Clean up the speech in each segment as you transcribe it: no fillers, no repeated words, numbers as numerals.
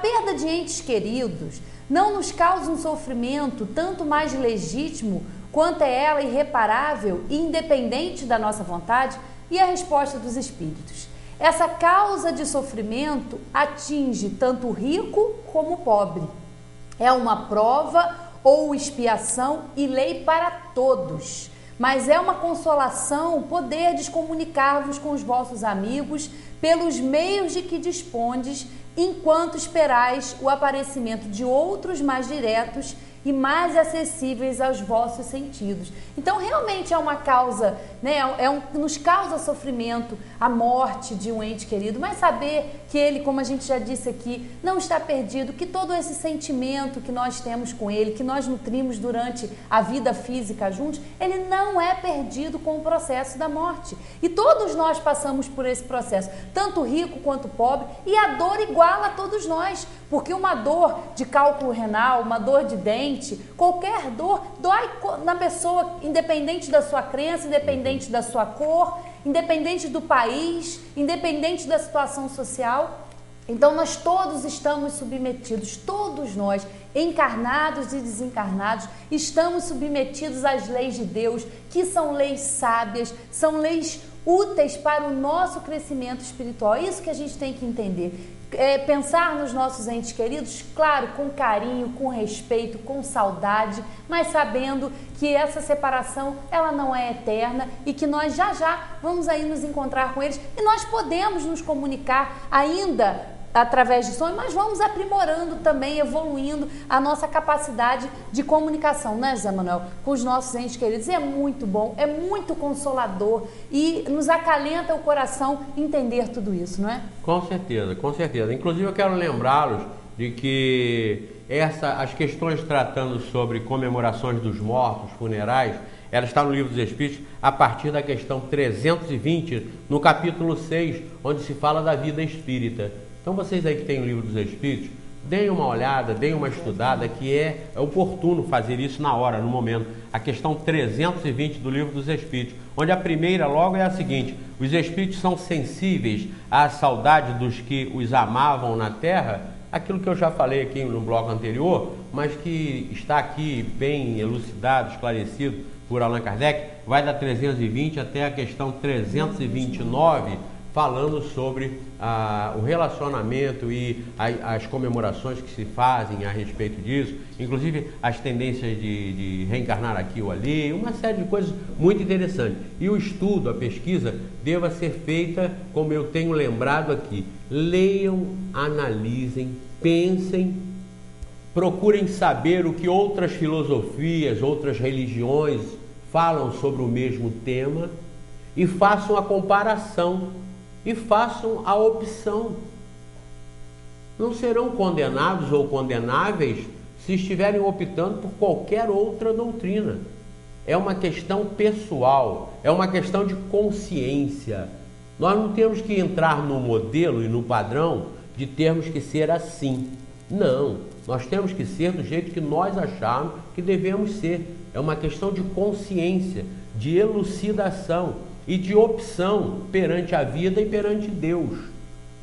perda de entes queridos não nos causa um sofrimento tanto mais legítimo quanto é ela irreparável e independente da nossa vontade? E a resposta dos espíritos: essa causa de sofrimento atinge tanto o rico como o pobre. É uma prova ou expiação e lei para todos, mas é uma consolação poderdes comunicar-vos com os vossos amigos pelos meios de que dispondes, enquanto esperais o aparecimento de outros mais diretos e mais acessíveis aos vossos sentidos. Então realmente é uma causa, né? Nos causa sofrimento a morte de um ente querido, mas saber que ele, como a gente já disse aqui, não está perdido, que todo esse sentimento que nós temos com ele, que nós nutrimos durante a vida física juntos, ele não é perdido com o processo da morte. E todos nós passamos por esse processo, tanto rico quanto pobre, e a dor iguala a todos nós, porque uma dor de cálculo renal, uma dor de dente, qualquer dor dói na pessoa, independente da sua crença, independente da sua cor, independente do país, independente da situação social. Então nós todos estamos submetidos, todos nós, encarnados e desencarnados, estamos submetidos às leis de Deus, que são leis sábias, são leis úteis para o nosso crescimento espiritual. É isso que a gente tem que entender. Pensar nos nossos entes queridos, claro, com carinho, com respeito, com saudade, mas sabendo que essa separação, ela não é eterna e que nós já vamos aí nos encontrar com eles, e nós podemos nos comunicar ainda através de sonho, mas vamos aprimorando também, evoluindo a nossa capacidade de comunicação, né, Zé Manuel, com os nossos entes queridos. E é muito bom, é muito consolador e nos acalenta o coração entender tudo isso, não é? Com certeza, com certeza. Inclusive eu quero lembrá-los de que as questões tratando sobre comemorações dos mortos, funerais, ela está no Livro dos Espíritos a partir da questão 320, no capítulo 6, onde se fala da vida espírita. Então vocês aí que têm o Livro dos Espíritos, deem uma olhada, deem uma estudada, que é oportuno fazer isso na hora, no momento. A questão 320 do Livro dos Espíritos, onde a primeira logo é a seguinte: os espíritos são sensíveis à saudade dos que os amavam na terra, aquilo que eu já falei aqui no bloco anterior, mas que está aqui bem elucidado, esclarecido por Allan Kardec, vai da 320 até a questão 329, falando sobre o relacionamento e as comemorações que se fazem a respeito disso, inclusive as tendências de reencarnar aqui ou ali, uma série de coisas muito interessantes. E o estudo, a pesquisa, deva ser feita, como eu tenho lembrado aqui: leiam, analisem, pensem, procurem saber o que outras filosofias, outras religiões falam sobre o mesmo tema e façam a comparação. E façam a opção. Não serão condenados ou condenáveis se estiverem optando por qualquer outra doutrina. É uma questão pessoal, é uma questão de consciência. Nós não temos que entrar no modelo e no padrão de termos que ser assim. Não, nós temos que ser do jeito que nós acharmos que devemos ser. É uma questão de consciência, de elucidação e de opção perante a vida e perante Deus.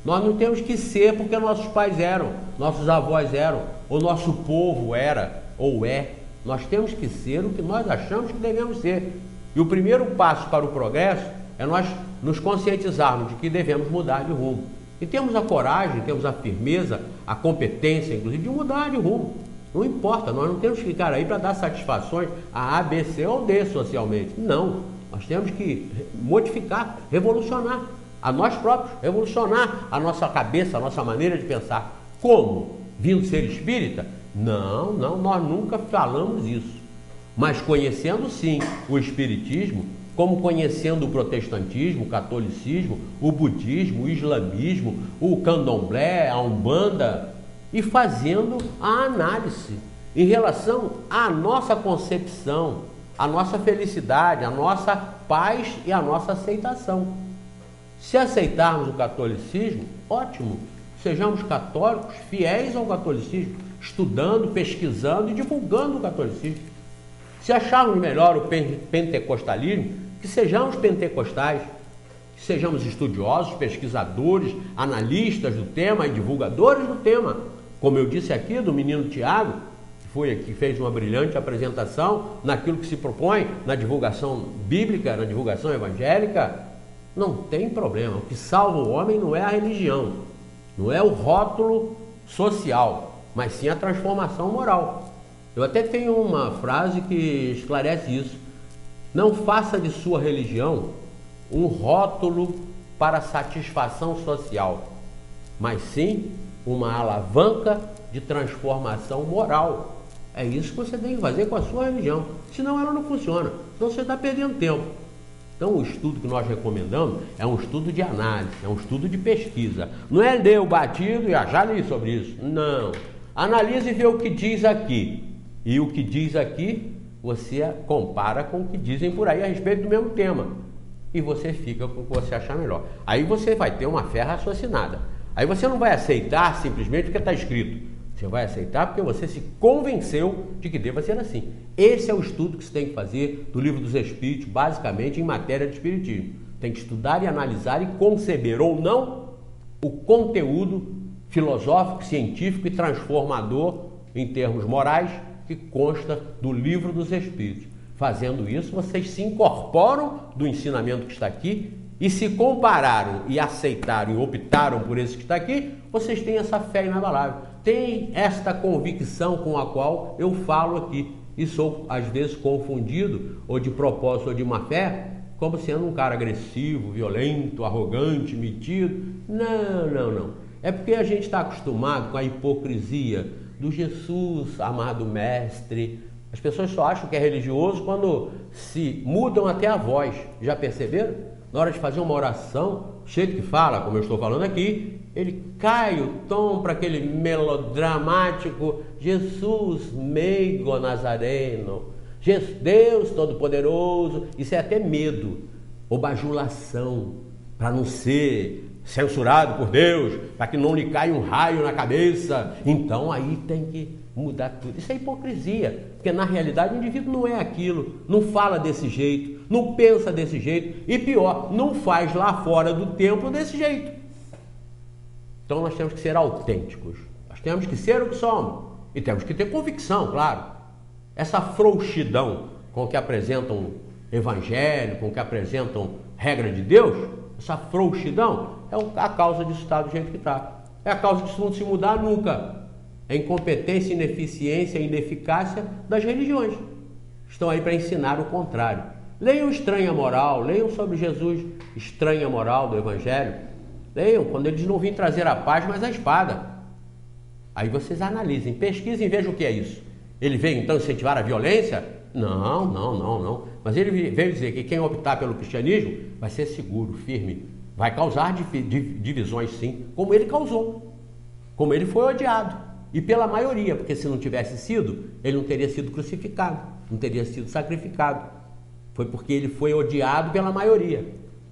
Nós não temos que ser porque nossos pais eram, nossos avós eram, ou nosso povo era ou é. Nós temos que ser o que nós achamos que devemos ser. E o primeiro passo para o progresso é nós nos conscientizarmos de que devemos mudar de rumo. E temos a coragem, temos a firmeza, a competência, inclusive, de mudar de rumo. Não importa, nós não temos que ficar aí para dar satisfações a B, C ou D socialmente. Não. Nós temos que modificar, revolucionar a nós próprios, revolucionar a nossa cabeça, a nossa maneira de pensar. Como? Vindo ser espírita? Não, nós nunca falamos isso. Mas conhecendo sim o espiritismo, como conhecendo o protestantismo, o catolicismo, o budismo, o islamismo, o candomblé, a umbanda, e fazendo a análise em relação à nossa concepção, a nossa felicidade, a nossa paz e a nossa aceitação. Se aceitarmos o catolicismo, ótimo, sejamos católicos, fiéis ao catolicismo, estudando, pesquisando e divulgando o catolicismo. Se acharmos melhor o pentecostalismo, que sejamos pentecostais, que sejamos estudiosos, pesquisadores, analistas do tema e divulgadores do tema. como eu disse aqui, do menino Tiago, que foi aqui, fez uma brilhante apresentação naquilo que se propõe, na divulgação bíblica, na divulgação evangélica, não tem problema. O que salva o homem não é a religião, não é o rótulo social, mas sim a transformação moral. Eu até tenho uma frase que esclarece isso. Não faça de sua religião um rótulo para satisfação social, mas sim uma alavanca de transformação moral. É isso que você tem que fazer com a sua religião, senão ela não funciona, senão você está perdendo tempo. Então o estudo que nós recomendamos é um estudo de análise, é um estudo de pesquisa. Não é ler o batido e já li sobre isso, não. Analise e vê o que diz aqui. E o que diz aqui, você compara com o que dizem por aí a respeito do mesmo tema. E você fica com o que você achar melhor. Aí você vai ter uma fé raciocinada. Aí você não vai aceitar simplesmente porque está escrito. Você vai aceitar porque você se convenceu de que deva ser assim. Esse é o estudo que você tem que fazer do Livro dos Espíritos, basicamente em matéria de espiritismo. Tem que estudar e analisar e conceber ou não o conteúdo filosófico, científico e transformador em termos morais que consta do Livro dos Espíritos. Fazendo isso, vocês se incorporam do ensinamento que está aqui e se compararam e aceitaram e optaram por esse que está aqui, vocês têm essa fé inabalável. Tem esta convicção com a qual eu falo aqui e sou às vezes confundido, ou de propósito ou de má fé, como sendo um cara agressivo, violento, arrogante, metido. Não. É porque a gente está acostumado com a hipocrisia do Jesus, amado mestre. As pessoas só acham que é religioso quando se mudam até a voz. Já perceberam? Na hora de fazer uma oração, o jeito que fala, como eu estou falando aqui, ele cai o tom para aquele melodramático Jesus meigo nazareno, Deus Todo-Poderoso. Isso é até medo ou bajulação, para não ser censurado por Deus, para que não lhe caia um raio na cabeça. Então aí tem que mudar tudo. Isso é hipocrisia, porque na realidade o indivíduo não é aquilo, não fala desse jeito, não pensa desse jeito e pior, não faz lá fora do templo desse jeito. Então nós temos que ser autênticos, nós temos que ser o que somos e temos que ter convicção, claro. Essa frouxidão com que apresentam evangelho, com que apresentam regra de Deus, essa frouxidão é a causa disso estar do jeito que está. É a causa disso não se mudar nunca. É incompetência, ineficiência e ineficácia das religiões. Estão aí para ensinar o contrário. Leiam Estranha Moral, leiam sobre Jesus, Estranha Moral do Evangelho. Leiam, quando eles não vêm trazer a paz, mas a espada. Aí vocês analisem, pesquisem e vejam o que é isso. Ele veio então incentivar a violência? Não. Mas ele veio dizer que quem optar pelo cristianismo vai ser seguro, firme. Vai causar divisões sim, como ele causou. Como ele foi odiado. E pela maioria, porque se não tivesse sido, ele não teria sido crucificado, não teria sido sacrificado. Foi porque ele foi odiado pela maioria.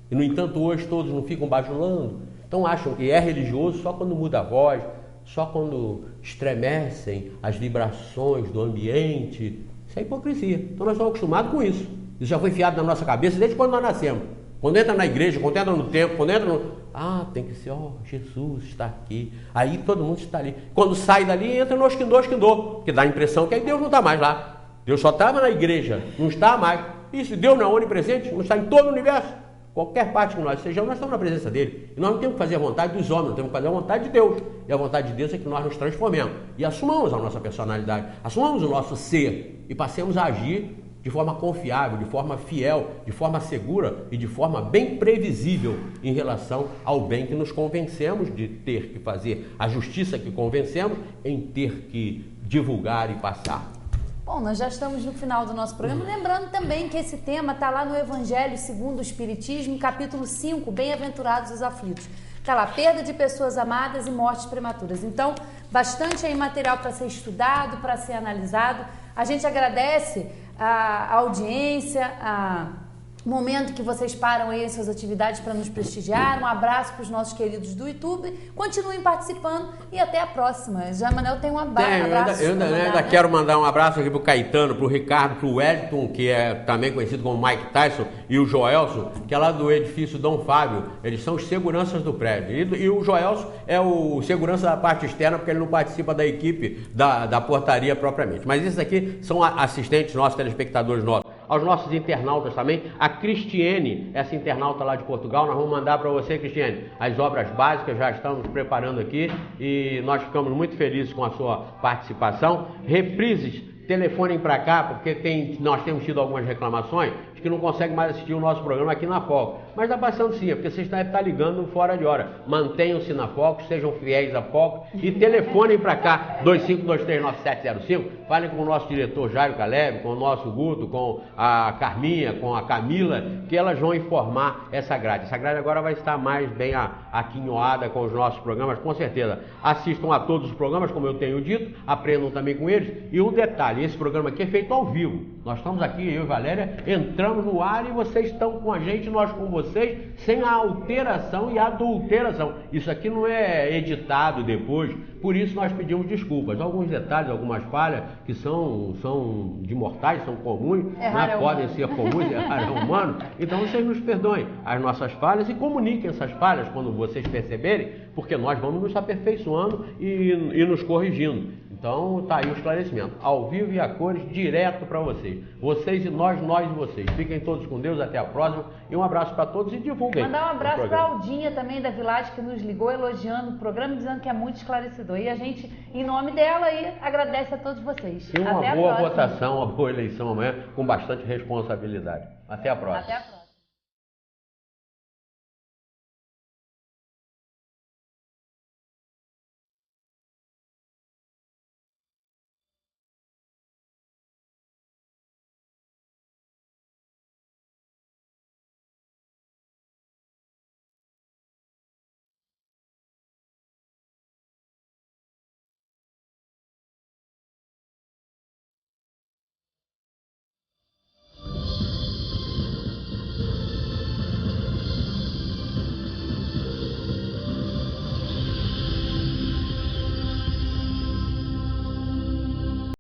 E no entanto hoje todos não ficam bajulando. Então acham que é religioso só quando muda a voz, só quando estremecem as vibrações do ambiente. Isso é hipocrisia. Então nós estamos acostumados com isso. Isso já foi enfiado na nossa cabeça desde quando nós nascemos. Quando entra na igreja, quando entra no templo, quando entra no... tem que ser, Jesus está aqui. Aí todo mundo está ali. Quando sai dali, entra no esquindô, porque dá a impressão que aí Deus não está mais lá. Deus só estava na igreja, não está mais. Isso, Deus não é onipresente, não está em todo o universo. Qualquer parte que nós sejamos, nós estamos na presença dele. E nós não temos que fazer a vontade dos homens, nós temos que fazer a vontade de Deus. E a vontade de Deus é que nós nos transformemos. E assumamos a nossa personalidade, assumamos o nosso ser e passemos a agir de forma confiável, de forma fiel, de forma segura e de forma bem previsível em relação ao bem que nos convencemos de ter que fazer, a justiça que convencemos em ter que divulgar e passar. Bom, nós já estamos no final do nosso programa, lembrando também que esse tema está lá no Evangelho segundo o Espiritismo, capítulo 5, Bem-aventurados os aflitos. Está lá, perda de pessoas amadas e mortes prematuras. Então, bastante aí material para ser estudado, para ser analisado. A gente agradece a audiência, momento que vocês param aí as suas atividades para nos prestigiar. Um abraço para os nossos queridos do YouTube. Continuem participando e até a próxima. Já Manel tem um abraço. Eu ainda quero mandar um abraço aqui pro Caetano, pro Ricardo, pro Wellington, que é também conhecido como Mike Tyson, e o Joelson, que é lá do edifício Dom Fábio. Eles são os seguranças do prédio. E o Joelson é o segurança da parte externa, porque ele não participa da equipe da portaria propriamente. Mas esses aqui são assistentes nossos, telespectadores nossos. Aos nossos internautas também, a Cristiane, essa internauta lá de Portugal, nós vamos mandar para você, Cristiane, as obras básicas, já estamos preparando aqui e nós ficamos muito felizes com a sua participação. Reprises, telefonem para cá, porque nós temos tido algumas reclamações de que não consegue mais assistir o nosso programa aqui na Foco. Mas está passando sim, porque vocês devem estar ligando fora de hora. Mantenham-se na Foco, sejam fiéis à Foco e telefonem para cá, 25239705. Falem com o nosso diretor Jairo Caleb, com o nosso Guto, com a Carminha, com a Camila, que elas vão informar essa grade. Essa grade agora vai estar mais bem aquinhoada com os nossos programas, com certeza. Assistam a todos os programas, como eu tenho dito, aprendam também com eles. E um detalhe, esse programa aqui é feito ao vivo. Nós estamos aqui, eu e Valéria, entramos no ar e vocês estão com a gente, nós com vocês, sem a alteração e adulteração. Isso aqui não é editado depois, por isso nós pedimos desculpas. Alguns detalhes, algumas falhas que são de mortais, são comuns, né? Podem ser comuns, errar é humano. Então vocês nos perdoem as nossas falhas e comuniquem essas falhas quando vocês perceberem, porque nós vamos nos aperfeiçoando e nos corrigindo. Então tá aí o esclarecimento, ao vivo e a cores, direto para vocês. Vocês e nós e vocês. Fiquem todos com Deus, até a próxima. E um abraço para todos e divulguem. Mandar um abraço para a Aldinha também da Village, que nos ligou elogiando o programa, dizendo que é muito esclarecedor. E a gente, em nome dela, aí, agradece a todos vocês. E uma boa votação, uma boa eleição amanhã, com bastante responsabilidade. Até a próxima. Até a próxima.